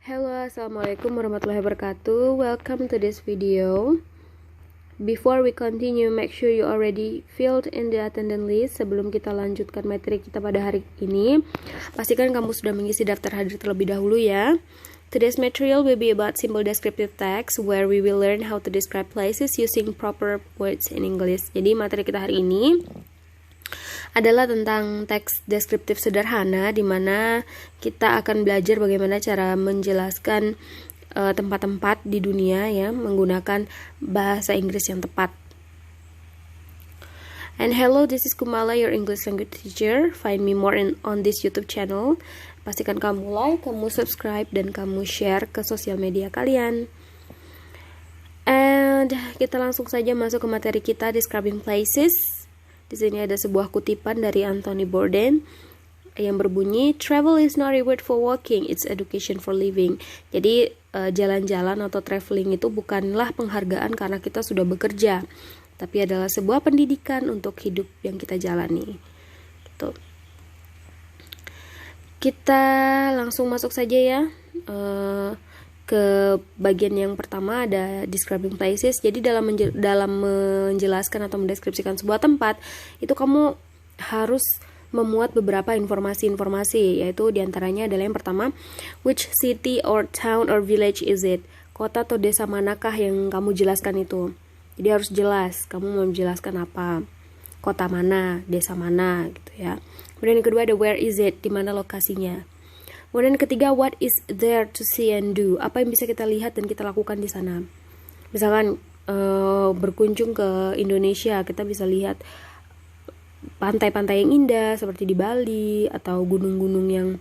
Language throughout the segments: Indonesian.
Hello, assalamualaikum warahmatullahi wabarakatuh. Welcome to this video. Before we continue, make sure you already filled in the attendance list. Sebelum kita lanjutkan materi kita pada hari ini, pastikan kamu sudah mengisi daftar hadir terlebih dahulu ya. Today's material will be about simple descriptive text where we will learn how to describe places using proper words in English. Jadi materi kita hari ini adalah tentang teks deskriptif sederhana, di mana kita akan belajar bagaimana cara menjelaskan tempat-tempat di dunia ya menggunakan bahasa Inggris yang tepat. And hello, this is Kumala, your English language teacher. Find me more on this YouTube channel. Pastikan kamu like, kamu subscribe, dan kamu share ke sosial media kalian. And kita langsung saja masuk ke materi kita, describing places. Di sini ada sebuah kutipan dari Anthony Bourdain yang berbunyi, "Travel is not a reward for walking, it's education for living." Jadi jalan-jalan atau traveling itu bukanlah penghargaan karena kita sudah bekerja, tapi adalah sebuah pendidikan untuk hidup yang kita jalani. Gitu. Kita langsung masuk saja ya. Ke bagian yang pertama ada describing places. Jadi dalam menjelaskan atau mendeskripsikan sebuah tempat, itu kamu harus memuat beberapa informasi-informasi, yaitu diantaranya adalah yang pertama, which city or town or village is it? Kota atau desa manakah yang kamu jelaskan itu? Jadi harus jelas, kamu mau menjelaskan apa? Kota mana, desa mana, gitu ya. Kemudian yang kedua ada where is it? Di mana lokasinya? Kemudian yang ketiga, what is there to see and do? Apa yang bisa kita lihat dan kita lakukan di sana? Misalkan berkunjung ke Indonesia, kita bisa lihat pantai-pantai yang indah seperti di Bali, atau gunung-gunung yang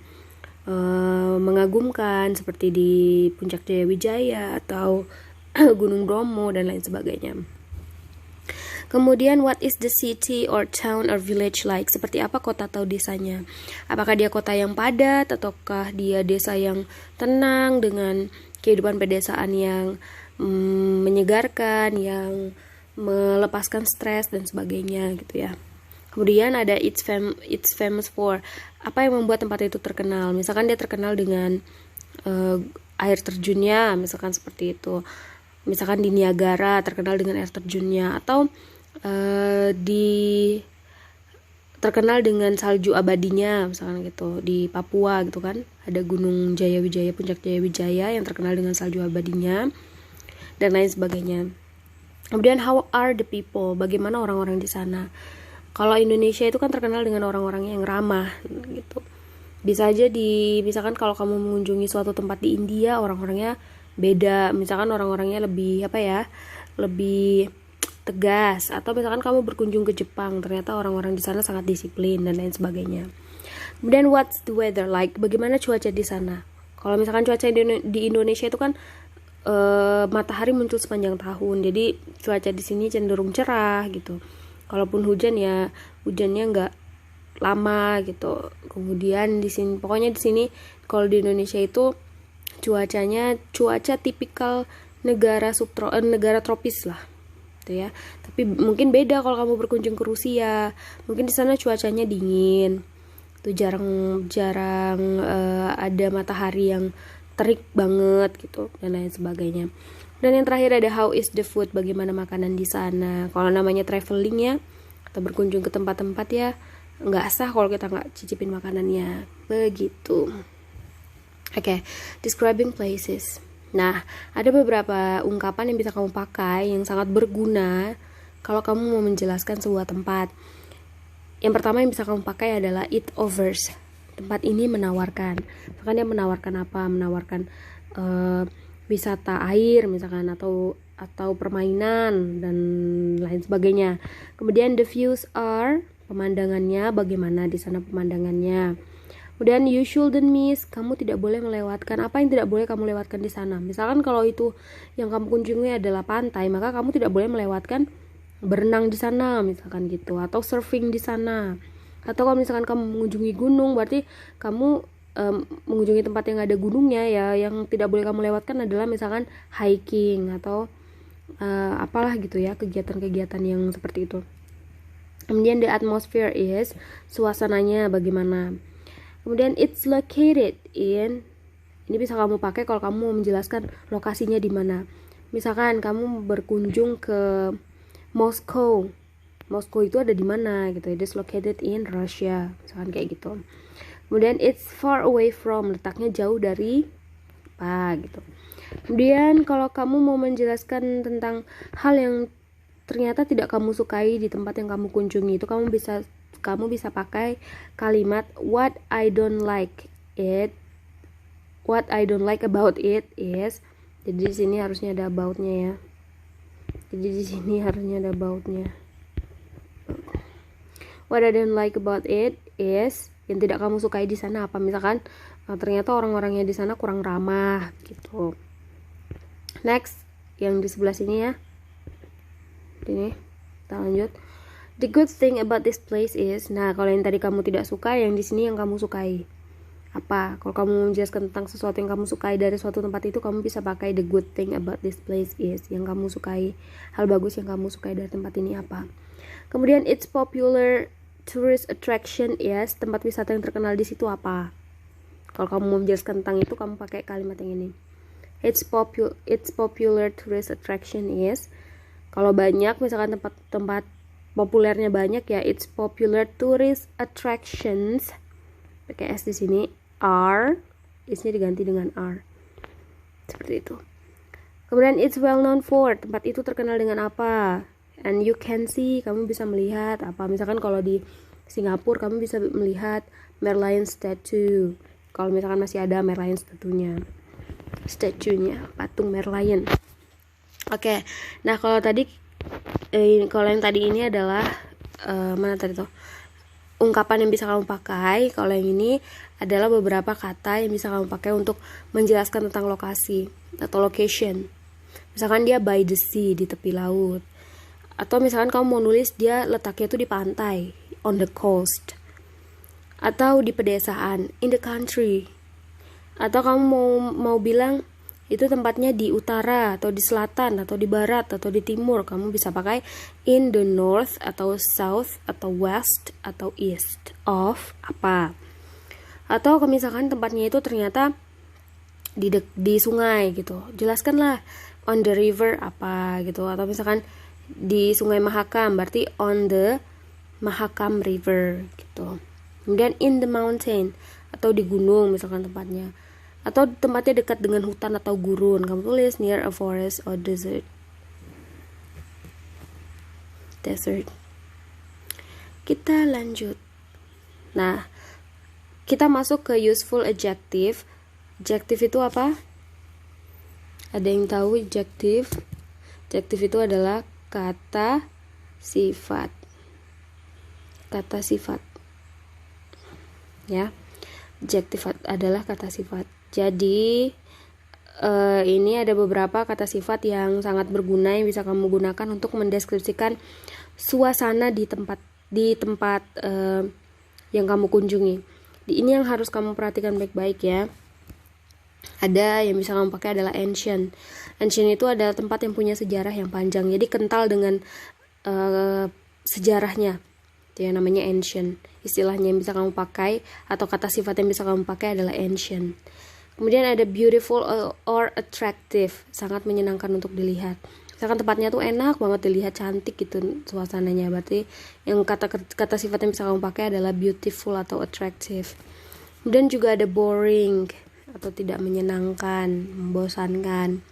mengagumkan seperti di Puncak Jayawijaya atau Gunung Bromo dan lain sebagainya. Kemudian, what is the city or town or village like? Seperti apa kota atau desanya? Apakah dia kota yang padat ataukah dia desa yang tenang dengan kehidupan pedesaan yang menyegarkan, yang melepaskan stres dan sebagainya gitu ya. Kemudian ada it's famous for. Apa yang membuat tempat itu terkenal? Misalkan dia terkenal dengan air terjunnya, misalkan seperti itu. Misalkan di Niagara terkenal dengan air terjunnya, atau terkenal dengan salju abadinya, misalkan gitu. Di Papua gitu kan, ada Gunung Jayawijaya, Puncak Jayawijaya yang terkenal dengan salju abadinya dan lain sebagainya. Kemudian how are the people? Bagaimana orang-orang di sana? Kalau Indonesia itu kan terkenal dengan orang-orang yang ramah gitu. Bisa aja misalkan kalau kamu mengunjungi suatu tempat di India, orang-orangnya beda. Misalkan orang-orangnya lebih lebih tegas, atau misalkan kamu berkunjung ke Jepang, ternyata orang-orang di sana sangat disiplin dan lain sebagainya. Kemudian what's the weather like? Bagaimana cuaca di sana? Kalau misalkan cuaca di Indonesia itu kan matahari muncul sepanjang tahun, jadi cuaca di sini cenderung cerah gitu. Kalaupun hujan ya hujannya nggak lama gitu. Kemudian di sini, pokoknya di sini kalau di Indonesia itu cuaca tipikal negara tropis lah. Ya, tapi mungkin beda kalau kamu berkunjung ke Rusia, mungkin di sana cuacanya dingin, tuh jarang ada matahari yang terik banget gitu dan lain sebagainya. Dan yang terakhir ada how is the food? Bagaimana makanan di sana? Kalau namanya traveling ya, atau berkunjung ke tempat-tempat ya, nggak sah kalau kita nggak cicipin makanannya, begitu. Oke, describing places. Nah, ada beberapa ungkapan yang bisa kamu pakai yang sangat berguna kalau kamu mau menjelaskan sebuah tempat. Yang pertama yang bisa kamu pakai adalah it offers. Tempat ini menawarkan. Misalkan dia menawarkan apa? Menawarkan wisata air misalkan, atau permainan dan lain sebagainya. Kemudian the views are, pemandangannya bagaimana di sana pemandangannya. Kemudian you shouldn't miss, kamu tidak boleh melewatkan. Apa yang tidak boleh kamu lewatkan di sana? Misalkan kalau itu yang kamu kunjungi adalah pantai, maka kamu tidak boleh melewatkan berenang di sana, misalkan gitu, atau surfing di sana. Atau kalau misalkan kamu mengunjungi gunung, berarti kamu mengunjungi tempat yang ada gunungnya ya. Yang tidak boleh kamu lewatkan adalah misalkan hiking atau apalah gitu ya, kegiatan-kegiatan yang seperti itu. Kemudian the atmosphere is, suasananya bagaimana. Kemudian it's located in Ini bisa kamu pakai kalau kamu mau menjelaskan lokasinya di mana. Misalkan kamu berkunjung ke Moskow. Moskow itu ada di mana gitu. It is located in Russia. Misalkan kayak gitu. Kemudian it's far away from, letaknya jauh dari apa gitu. Kemudian kalau kamu mau menjelaskan tentang hal yang ternyata tidak kamu sukai di tempat yang kamu kunjungi, itu kamu bisa pakai kalimat what I don't like about it is. Jadi di sini harusnya ada about-nya ya. Jadi di sini harusnya ada about-nya. What I don't like about it is, yang tidak kamu sukai di sana apa? Misalkan ternyata orang-orangnya di sana kurang ramah gitu. Next, yang di sebelah sini ya. Ini, kita lanjut. The good thing about this place is, nah kalau yang tadi kamu tidak suka, yang di sini yang kamu sukai. Apa? Kalau kamu menjelaskan tentang sesuatu yang kamu sukai dari suatu tempat itu, kamu bisa pakai the good thing about this place is, yang kamu sukai, hal bagus yang kamu sukai dari tempat ini apa. Kemudian it's popular tourist attraction is, tempat wisata yang terkenal di situ apa. Kalau kamu mau menjelaskan tentang itu, kamu pakai kalimat yang ini. It's popular tourist attraction is, kalau banyak misalkan tempat populernya banyak ya, it's popular tourist attractions, pakai s di sini, are, is-nya diganti dengan are, seperti itu. Kemudian it's well known for, tempat itu terkenal dengan apa, and you can see, kamu bisa melihat apa. Misalkan kalau di Singapura kamu bisa melihat Merlion statue, kalau misalkan masih ada Merlion statue-nya, patung Merlion. Oke, nah kalau yang tadi ini adalah mana tadi tuh ungkapan yang bisa kamu pakai. Kalau yang ini adalah beberapa kata yang bisa kamu pakai untuk menjelaskan tentang lokasi atau location. Misalkan dia by the sea, di tepi laut. Atau misalkan kamu mau nulis dia letaknya tuh di pantai, on the coast. Atau di pedesaan, in the country. Atau kamu mau bilang itu tempatnya di utara atau di selatan atau di barat atau di timur, kamu bisa pakai in the north atau south atau west atau east of apa. Atau kalau misalkan tempatnya itu ternyata di sungai gitu, jelaskanlah on the river apa gitu. Atau misalkan di Sungai Mahakam, berarti on the Mahakam River gitu. Kemudian in the mountain, atau di gunung misalkan tempatnya. Atau tempatnya dekat dengan hutan atau gurun, kamu tulis near a forest or desert. Kita lanjut. Nah, kita masuk ke useful adjective. Adjective itu apa? Ada yang tahu adjective? Adjective itu adalah kata sifat. Kata sifat. Ya. Adjective adalah kata sifat. Jadi ini ada beberapa kata sifat yang sangat berguna yang bisa kamu gunakan untuk mendeskripsikan suasana di tempat yang kamu kunjungi. Ini yang harus kamu perhatikan baik-baik ya. Ada yang bisa kamu pakai adalah ancient. Ancient itu adalah tempat yang punya sejarah yang panjang, jadi kental dengan sejarahnya. Itu yang namanya ancient. Istilahnya yang bisa kamu pakai atau kata sifat yang bisa kamu pakai adalah ancient. Kemudian ada beautiful or attractive, sangat menyenangkan untuk dilihat. Misalkan tempatnya tuh enak banget dilihat, cantik gitu suasananya, berarti yang kata sifat yang bisa kamu pakai adalah beautiful atau attractive. Kemudian juga ada boring atau tidak menyenangkan, membosankan.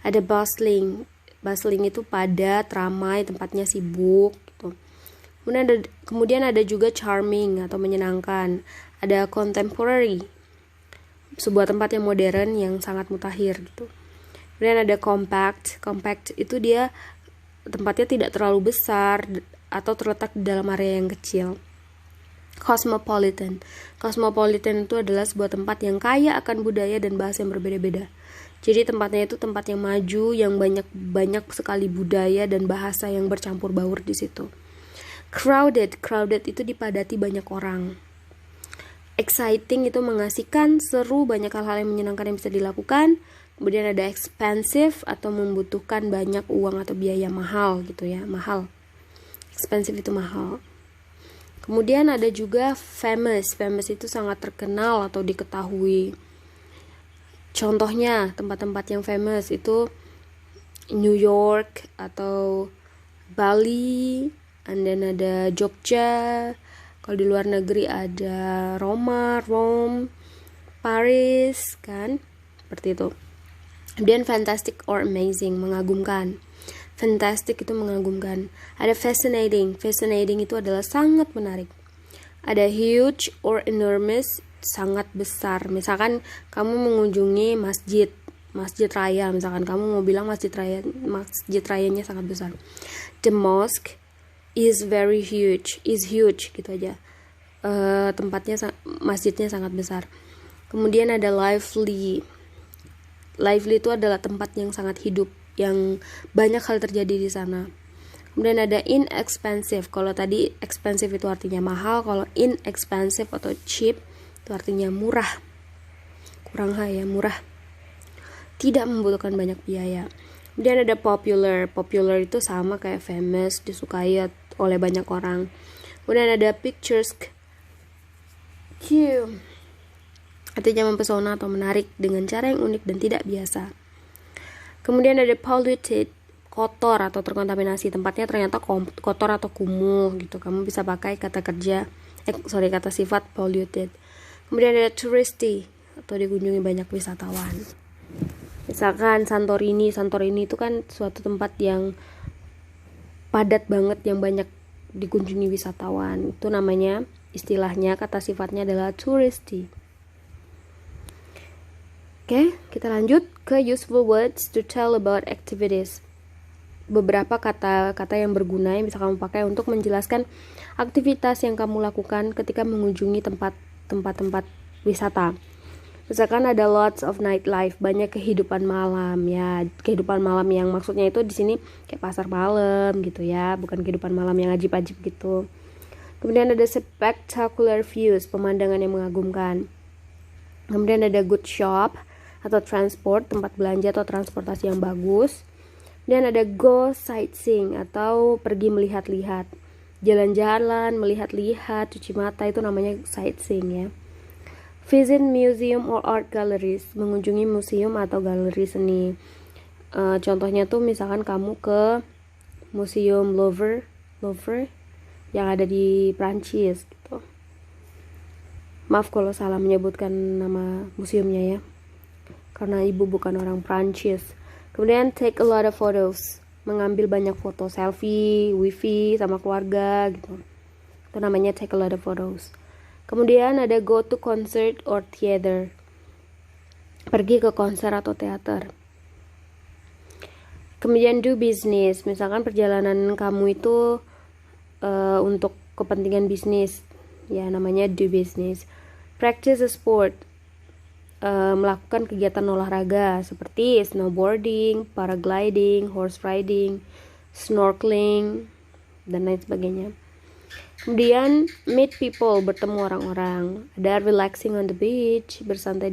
Ada bustling. Bustling itu padat, ramai, tempatnya sibuk gitu. Kemudian ada juga charming atau menyenangkan. Ada contemporary, sebuah tempat yang modern yang sangat mutakhir gitu. Kemudian ada compact. Compact itu dia tempatnya tidak terlalu besar atau terletak di dalam area yang kecil. Cosmopolitan. Cosmopolitan itu adalah sebuah tempat yang kaya akan budaya dan bahasa yang berbeda-beda. Jadi tempatnya itu tempat yang maju, yang banyak sekali budaya dan bahasa yang bercampur baur di situ. Crowded itu dipadati banyak orang. Exciting itu mengasihkan, seru, banyak hal-hal yang menyenangkan yang bisa dilakukan. Kemudian ada expensive atau membutuhkan banyak uang atau biaya mahal gitu ya, mahal. Expensive itu mahal. Kemudian ada juga famous. Famous itu sangat terkenal atau diketahui. Contohnya tempat-tempat yang famous itu New York atau Bali, and then ada Jogja. Kalau di luar negeri ada Rome, Paris, kan? Seperti itu. Kemudian fantastic or amazing, mengagumkan. Fantastic itu mengagumkan. Ada fascinating itu adalah sangat menarik. Ada huge or enormous, sangat besar. Misalkan kamu mengunjungi masjid raya, misalkan kamu mau bilang masjid rayanya sangat besar. The mosque is very huge, gitu aja. Masjidnya sangat besar. Kemudian ada lively itu adalah tempat yang sangat hidup, yang banyak hal terjadi di sana. Kemudian ada inexpensive. Kalau tadi expensive itu artinya mahal, kalau inexpensive atau cheap itu artinya murah. Kurang ya, murah. Tidak membutuhkan banyak biaya. Kemudian ada popular itu sama kayak famous, disukai oleh banyak orang. Kemudian ada picturesque, artinya mempesona atau menarik dengan cara yang unik dan tidak biasa. Kemudian ada polluted, kotor atau terkontaminasi, tempatnya ternyata kotor atau kumuh gitu. Kamu bisa pakai kata sifat polluted. Kemudian ada touristy atau dikunjungi banyak wisatawan. Misalkan Santorini itu kan suatu tempat yang padat banget, yang banyak dikunjungi wisatawan. Itu namanya, istilahnya, kata sifatnya adalah touristy. Oke, kita lanjut ke useful words to tell about activities. Beberapa kata-kata yang berguna yang bisa kamu pakai untuk menjelaskan aktivitas yang kamu lakukan ketika mengunjungi tempat-tempat wisata. Misalkan ada lots of nightlife, banyak kehidupan malam ya. Kehidupan malam yang maksudnya itu di sini kayak pasar malam gitu ya, bukan kehidupan malam yang ajib-ajib gitu. Kemudian ada spectacular views, pemandangan yang mengagumkan. Kemudian ada good shop atau transport, tempat belanja atau transportasi yang bagus. Dan ada go sightseeing atau pergi melihat-lihat, jalan-jalan, melihat-lihat, cuci mata, itu namanya sightseeing ya. Visit museum or art galleries, mengunjungi museum atau galeri seni. Contohnya tuh misalkan kamu ke museum Louvre yang ada di Prancis gitu. Maaf kalau salah menyebutkan nama museumnya ya, karena ibu bukan orang Prancis. Kemudian take a lot of photos, mengambil banyak foto, selfie, wifi sama keluarga gitu. Itu namanya take a lot of photos. Kemudian ada go to concert or theater, pergi ke konser atau teater. Kemudian do business, misalkan perjalanan kamu itu untuk kepentingan bisnis, ya namanya do business. Practice a sport, melakukan kegiatan olahraga seperti snowboarding, paragliding, horse riding, snorkeling, dan lain sebagainya. Kemudian meet people, bertemu orang-orang. Ada relaxing on the beach, bersantai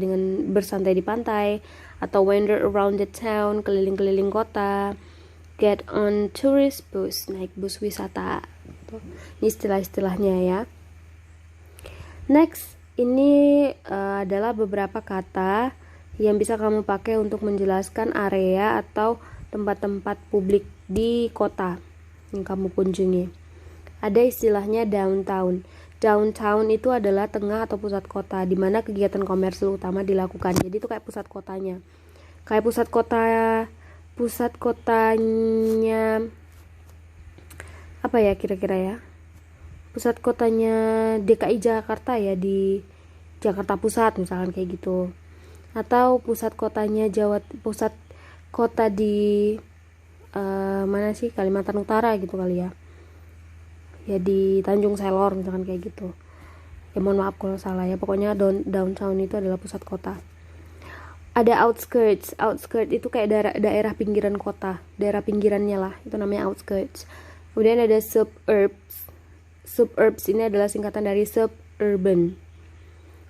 di pantai, atau wander around the town, keliling-keliling kota. Get on tourist bus, naik bus wisata. Ini istilah-istilahnya ya. Next, ini adalah beberapa kata yang bisa kamu pakai untuk menjelaskan area atau tempat-tempat publik di kota yang kamu kunjungi. Ada istilahnya downtown. Downtown itu adalah tengah atau pusat kota, di mana kegiatan komersil utama dilakukan. Jadi itu kayak pusat kotanya. Kayak pusat kotanya apa ya kira-kira ya? Pusat kotanya DKI Jakarta ya, di Jakarta Pusat misalkan kayak gitu. Atau pusat kotanya pusat kota di mana sih? Kalimantan Utara gitu kali ya. Ya di Tanjung Selor misalkan kayak gitu. Ya mohon maaf kalau salah ya. Pokoknya downtown itu adalah pusat kota. Ada outskirts. Outskirts itu kayak daerah pinggiran kota, daerah pinggirannya lah, itu namanya outskirts. Kemudian ada suburbs. Suburbs ini adalah singkatan dari suburban.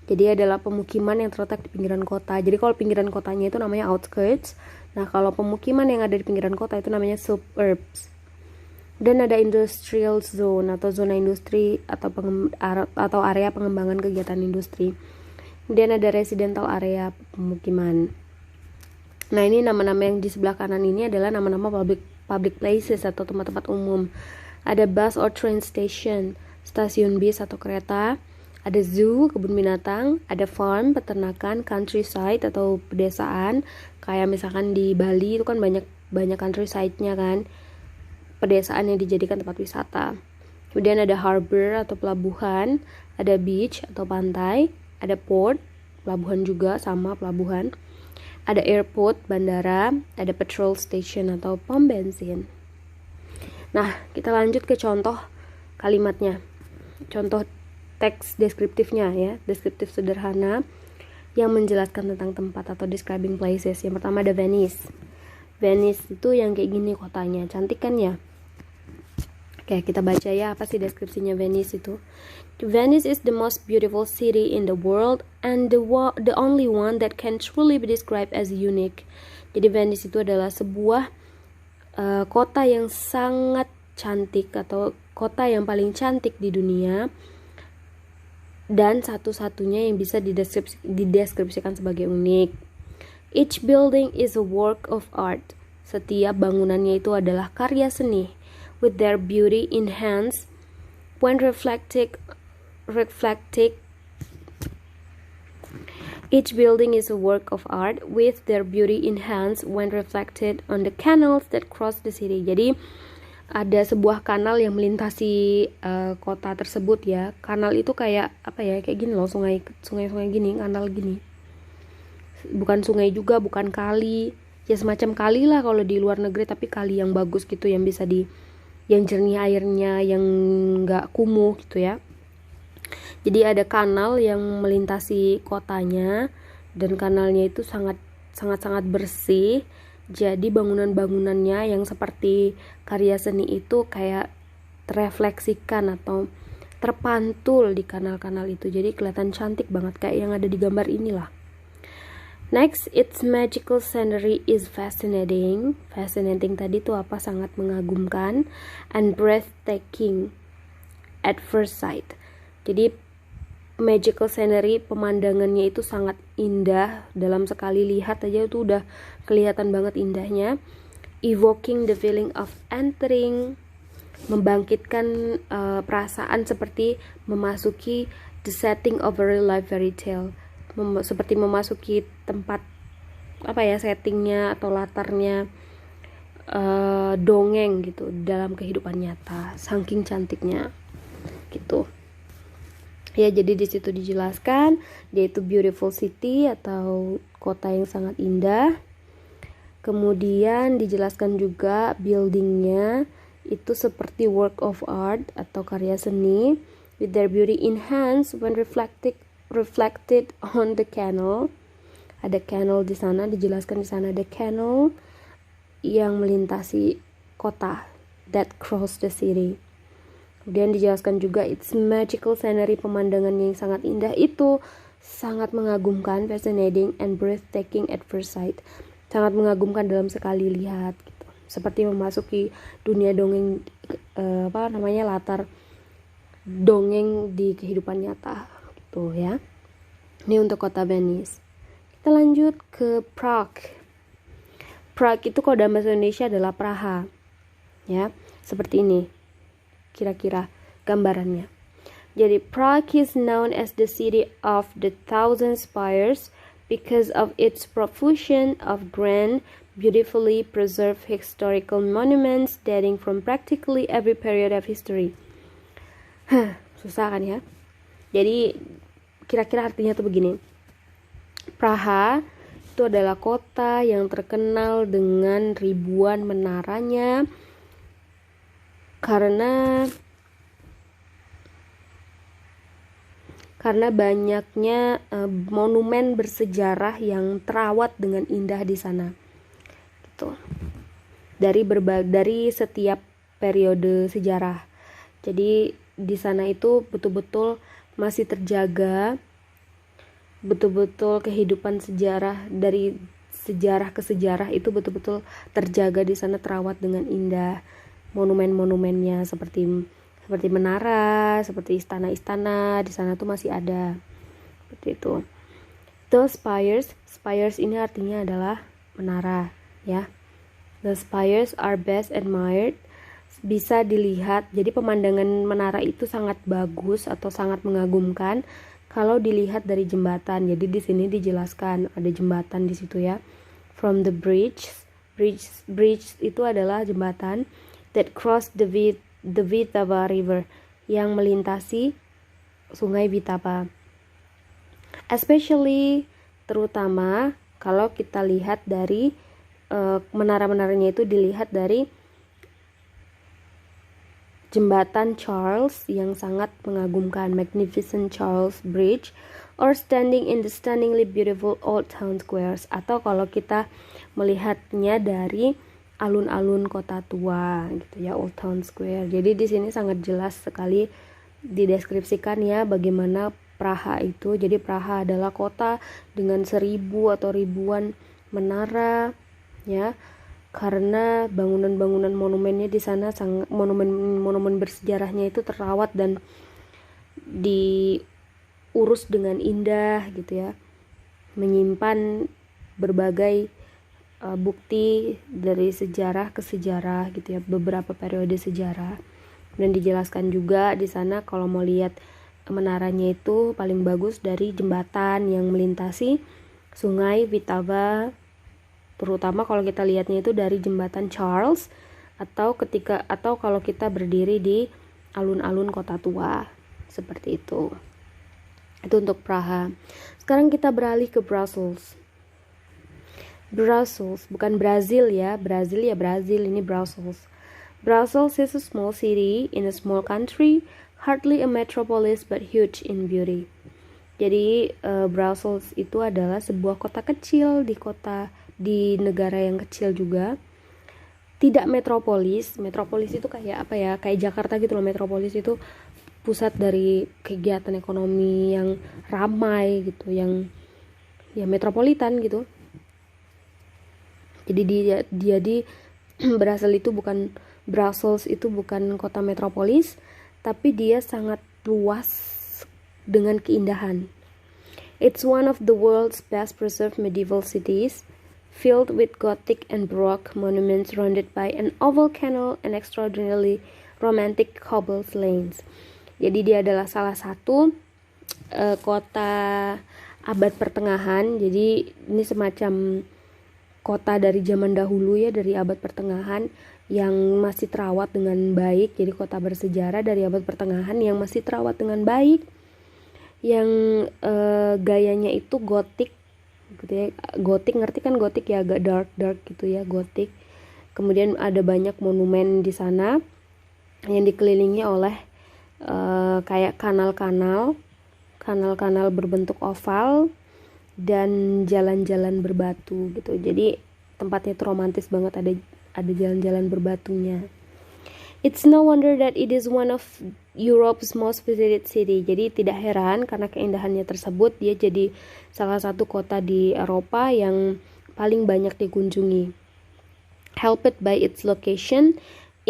Jadi adalah pemukiman yang terletak di pinggiran kota. Jadi kalau pinggiran kotanya itu namanya outskirts. Nah, kalau pemukiman yang ada di pinggiran kota itu namanya suburbs. Dan ada industrial zone atau zona industri atau area pengembangan kegiatan industri. Kemudian ada residential area, pemukiman. Nah, ini nama-nama yang di sebelah kanan ini adalah nama-nama public places atau tempat-tempat umum. Ada bus or train station, stasiun bis atau kereta. Ada zoo, kebun binatang. Ada farm, peternakan. Countryside atau pedesaan. Kayak misalkan di Bali itu kan banyak countryside-nya kan. Pedesaan yang dijadikan tempat wisata. Kemudian ada harbor atau pelabuhan. Ada beach atau pantai. Ada port, pelabuhan juga sama pelabuhan. Ada airport, bandara, ada petrol station atau pom bensin. Nah, kita lanjut ke contoh kalimatnya. Contoh teks deskriptifnya ya, deskriptif sederhana yang menjelaskan tentang tempat atau describing places. Yang pertama ada Venice. Venice itu yang kayak gini kotanya, cantik kan ya? Oke, kita baca ya apa sih deskripsinya Venice itu. Venice is the most beautiful city in the world and the only one that can truly be described as unique. Jadi Venice itu adalah sebuah kota yang sangat cantik atau kota yang paling cantik di dunia dan satu-satunya yang bisa dideskripsikan sebagai unik. Each building is a work of art. Setiap bangunannya itu adalah karya seni. With their beauty enhanced when reflected. Each building is a work of art with their beauty enhanced when reflected on the canals that cross the city. Jadi ada sebuah kanal yang melintasi kota tersebut ya. Kanal itu kayak apa ya? Kayak gini loh, sungai gini, kanal gini. Bukan sungai juga, bukan kali. Ya semacam kali lah kalau di luar negeri, tapi kali yang bagus gitu, yang bisa yang jernih airnya, yang nggak kumuh gitu ya. Jadi ada kanal yang melintasi kotanya dan kanalnya itu sangat bersih. Jadi bangunan-bangunannya yang seperti karya seni itu kayak terefleksikan atau terpantul di kanal-kanal itu. Jadi kelihatan cantik banget kayak yang ada di gambar inilah. Next, its magical scenery is fascinating. Fascinating tadi tuh apa? Sangat mengagumkan. And breathtaking at first sight. Jadi magical scenery, pemandangannya itu sangat indah. Dalam sekali lihat aja itu udah kelihatan banget indahnya. Evoking the feeling of entering. Membangkitkan perasaan seperti memasuki the setting of a real life fairy tale. Seperti memasuki tempat apa ya, settingnya atau latarnya dongeng gitu dalam kehidupan nyata, saking cantiknya gitu ya. Jadi di situ dijelaskan dia itu beautiful city atau kota yang sangat indah. Kemudian dijelaskan juga buildingnya itu seperti work of art atau karya seni with their beauty enhanced when reflected on the canal. Ada canal di sana, dijelaskan di sana ada canal yang melintasi kota that cross the city. Kemudian dijelaskan juga its magical scenery, pemandangannya yang sangat indah itu sangat mengagumkan, fascinating and breathtaking at first sight. Sangat mengagumkan dalam sekali lihat gitu. Seperti memasuki dunia dongeng latar dongeng di kehidupan nyata. Tuh ya. Ini untuk kota Venice. Kita lanjut ke Prague. Prague itu kalau dalam bahasa Indonesia adalah Praha. Ya, seperti ini. Kira-kira gambarannya. Jadi Prague is known as the city of the thousand spires because of its profusion of grand, beautifully preserved historical monuments dating from practically every period of history. Susah kan ya? Jadi kira-kira artinya tuh begini. Praha itu adalah kota yang terkenal dengan ribuan menaranya karena banyaknya monumen bersejarah yang terawat dengan indah di sana. Gitu. Dari setiap periode sejarah. Jadi di sana itu betul-betul masih terjaga, betul-betul kehidupan sejarah dari sejarah ke sejarah itu betul-betul terjaga di sana, terawat dengan indah. Monumen-monumennya seperti menara, seperti istana-istana di sana tuh masih ada. Seperti itu. The spires ini artinya adalah menara ya. The spires are best admired, bisa dilihat. Jadi pemandangan menara itu sangat bagus atau sangat mengagumkan kalau dilihat dari jembatan. Jadi di sini dijelaskan ada jembatan di situ ya. From the bridge itu adalah jembatan that cross the Vitava River, yang melintasi sungai Vitava. Especially, terutama kalau kita lihat dari menara-menaranya itu dilihat dari jembatan Charles yang sangat mengagumkan, Magnificent Charles Bridge, or standing in the stunningly beautiful Old Town Squares, atau kalau kita melihatnya dari alun-alun kota tua gitu ya, Old Town Square. Jadi di sini sangat jelas sekali dideskripsikan ya bagaimana Praha itu. Jadi Praha adalah kota dengan 1000 atau ribuan menara ya, karena bangunan-bangunan monumennya di sana sangat, monumen bersejarahnya itu terawat dan diurus dengan indah gitu ya, menyimpan berbagai bukti dari sejarah ke sejarah gitu ya, beberapa periode sejarah. Dan dijelaskan juga di sana kalau mau lihat menaranya itu paling bagus dari jembatan yang melintasi sungai Vitava, terutama kalau kita lihatnya itu dari jembatan Charles, atau kalau kita berdiri di alun-alun kota tua seperti itu. Itu untuk Praha. Sekarang kita beralih ke Brussels. Brussels, bukan Brazil ya. Brazil ya Brazil, ini Brussels. Brussels is a small city in a small country, hardly a metropolis but huge in beauty. Jadi Brussels itu adalah sebuah kota kecil di negara yang kecil juga, tidak metropolis. Metropolis itu kayak apa ya, kayak Jakarta gitu loh. Metropolis itu pusat dari kegiatan ekonomi yang ramai gitu, yang ya metropolitan gitu. Jadi dia di Brussels itu bukan kota metropolis, tapi dia sangat luas dengan keindahan. It's one of the world's best preserved medieval cities, filled with Gothic and Baroque monuments surrounded by an oval canal and extraordinarily romantic cobbled lanes. Jadi dia adalah salah satu kota abad pertengahan. Jadi ini semacam kota dari zaman dahulu ya, dari abad pertengahan yang masih terawat dengan baik. Jadi kota bersejarah dari abad pertengahan yang masih terawat dengan baik, yang gayanya itu gotik gitu ya. Gotik, ngerti kan gotik ya, agak dark gitu ya, gotik. Kemudian ada banyak monumen di sana yang dikelilingi oleh kayak kanal-kanal berbentuk oval dan jalan-jalan berbatu gitu. Jadi tempatnya itu romantis banget, ada jalan-jalan berbatunya. It's no wonder that it is one of Europe's most visited city. Jadi tidak heran karena keindahannya tersebut dia jadi salah satu kota di Eropa yang paling banyak dikunjungi. Helped by its location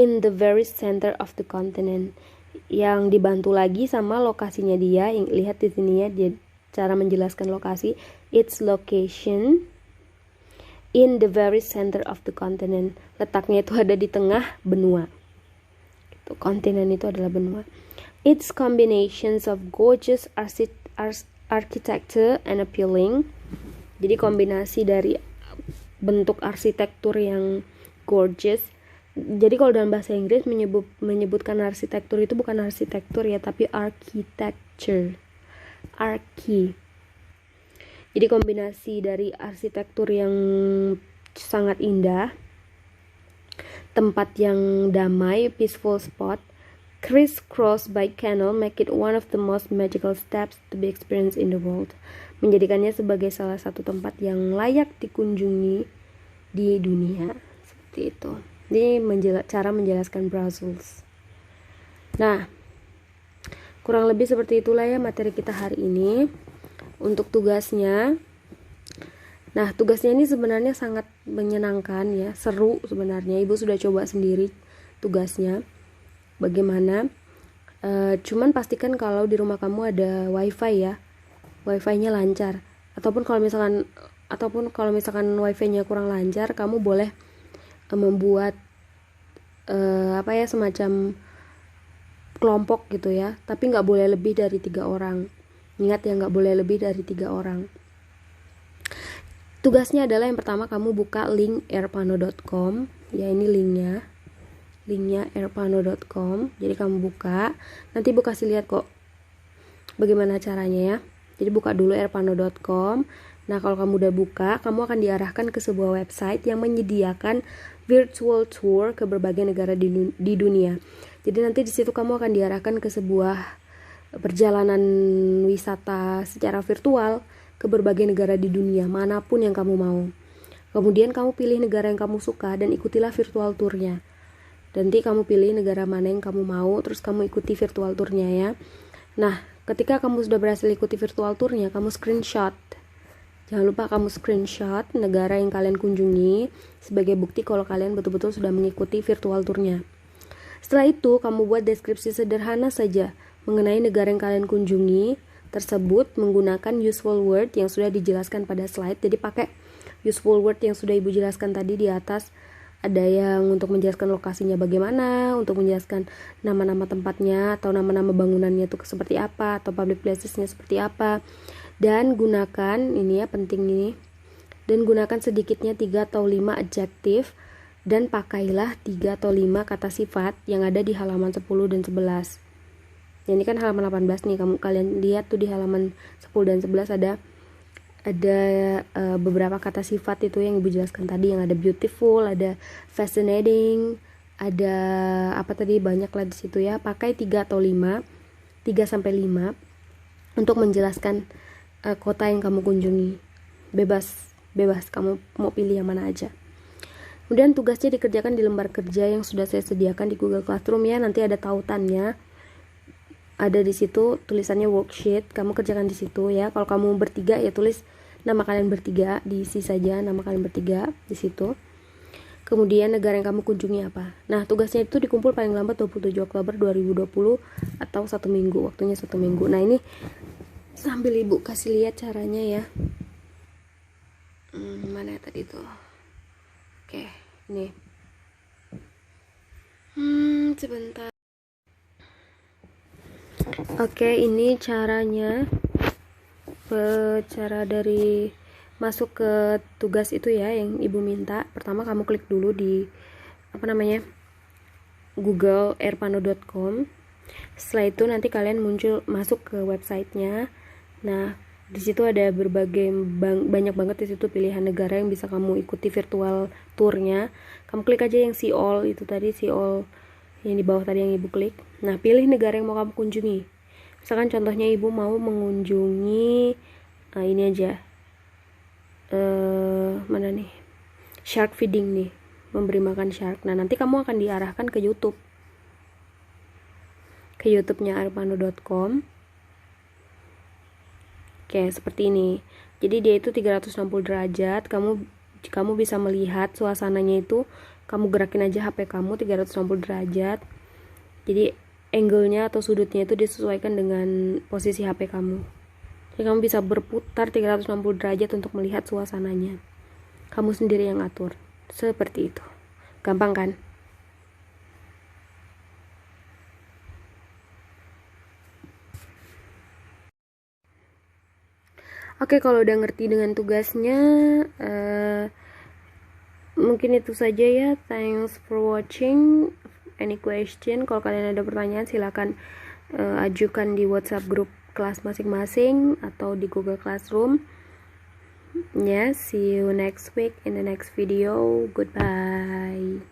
in the very center of the continent. Yang dibantu lagi sama lokasinya dia. Lihat di sini ya, dia cara menjelaskan lokasi. Its location in the very center of the continent. Letaknya itu ada di tengah benua. Kontinen itu adalah benua. Its combinations of gorgeous architecture and appealing. Jadi kombinasi dari bentuk arsitektur yang gorgeous. Jadi kalau dalam bahasa Inggris menyebutkan arsitektur itu bukan arsitektur ya, tapi architecture. Jadi kombinasi dari arsitektur yang sangat indah, tempat yang damai, peaceful spot, crisscrossed by canal, make it one of the most magical steps to be experienced in the world. Menjadikannya sebagai salah satu tempat yang layak dikunjungi di dunia. Seperti itu. Ini cara menjelaskan Brussels. Nah, kurang lebih seperti itulah ya materi kita hari ini. Untuk tugasnya, nah tugasnya ini sebenarnya sangat menyenangkan ya, seru sebenarnya. Ibu sudah coba sendiri tugasnya bagaimana. Cuman pastikan kalau di rumah kamu ada wifi ya, wifi-nya lancar. Ataupun kalau misalkan ataupun kalau misalkan wifi-nya kurang lancar, kamu boleh membuat semacam kelompok gitu ya, tapi nggak boleh lebih dari 3 orang. Ingat ya, nggak boleh lebih dari 3 orang. Tugasnya adalah yang pertama kamu buka link airpano.com, ya ini linknya airpano.com. Jadi kamu buka, nanti Bu kasih lihat kok bagaimana caranya ya. Jadi buka dulu airpano.com. Nah kalau kamu udah buka, kamu akan diarahkan ke sebuah website yang menyediakan virtual tour ke berbagai negara di dunia. Jadi nanti di situ kamu akan diarahkan ke sebuah perjalanan wisata secara virtual ke berbagai negara di dunia, manapun yang kamu mau. Kemudian kamu pilih negara yang kamu suka dan ikutilah virtual tournya. Nanti kamu pilih negara mana yang kamu mau, terus kamu ikuti virtual tournya ya. Nah, ketika kamu sudah berhasil ikuti virtual tournya, kamu screenshot. Jangan lupa kamu screenshot negara yang kalian kunjungi sebagai bukti kalau kalian betul-betul sudah mengikuti virtual tournya. Setelah itu, kamu buat deskripsi sederhana saja mengenai negara yang kalian kunjungi tersebut menggunakan useful word yang sudah dijelaskan pada slide. Jadi pakai useful word yang sudah Ibu jelaskan tadi di atas. Ada yang untuk menjelaskan lokasinya bagaimana, untuk menjelaskan nama-nama tempatnya atau nama-nama bangunannya itu seperti apa, atau public placesnya seperti apa. Dan gunakan, ini ya penting ini, dan gunakan sedikitnya 3 atau 5 adjektif, dan pakailah 3 atau 5 kata sifat yang ada di halaman 10 dan 11. Ini kan halaman 18 nih, kalian lihat tuh di halaman 10 dan 11 ada beberapa kata sifat itu yang Ibu jelaskan tadi, yang ada beautiful, ada fascinating, ada apa tadi, banyak lah di situ ya. Pakai 3 atau 5, 3 sampai 5 untuk menjelaskan kota yang kamu kunjungi. Bebas kamu mau pilih yang mana aja. Kemudian tugasnya dikerjakan di lembar kerja yang sudah saya sediakan di Google Classroom ya. Nanti ada tautannya. Ada di situ tulisannya worksheet, kamu kerjakan di situ ya. Kalau kamu bertiga ya tulis nama kalian bertiga, diisi saja nama kalian bertiga di situ. Kemudian negara yang kamu kunjungi apa. Nah, tugasnya itu dikumpul paling lambat 27 Oktober 2020 atau 1 minggu, waktunya 1 minggu. Nah, ini sambil Ibu kasih lihat caranya ya. Mana ya tadi tuh? Oke, ini. Sebentar. Oke, ini caranya, cara dari masuk ke tugas itu ya yang Ibu minta. Pertama kamu klik dulu di Google airpano.com. Setelah itu nanti kalian masuk ke websitenya. Nah, di situ ada banyak banget di situ pilihan negara yang bisa kamu ikuti virtual tournya. Kamu klik aja yang see all itu tadi, see all yang di bawah tadi yang Ibu klik. Nah, pilih negara yang mau kamu kunjungi. Misalkan contohnya Ibu mau mengunjungi ini aja, mana nih, shark feeding nih, memberi makan shark. Nah, nanti kamu akan diarahkan ke YouTube, ke YouTube-nya airpano.com. Oke, seperti ini. Jadi dia itu 360 derajat. Kamu bisa melihat suasananya itu. Kamu gerakin aja HP kamu 360 derajat. Jadi angle-nya atau sudutnya itu disesuaikan dengan posisi HP kamu. Jadi kamu bisa berputar 360 derajat untuk melihat suasananya. Kamu sendiri yang atur. Seperti itu. Gampang kan? Oke, kalau udah ngerti dengan tugasnya, mungkin itu saja ya. Thanks for watching. Any question? Kalau kalian ada pertanyaan, silakan ajukan di WhatsApp grup kelas masing-masing atau di Google Classroom. Yeah, see you next week in the next video. Goodbye.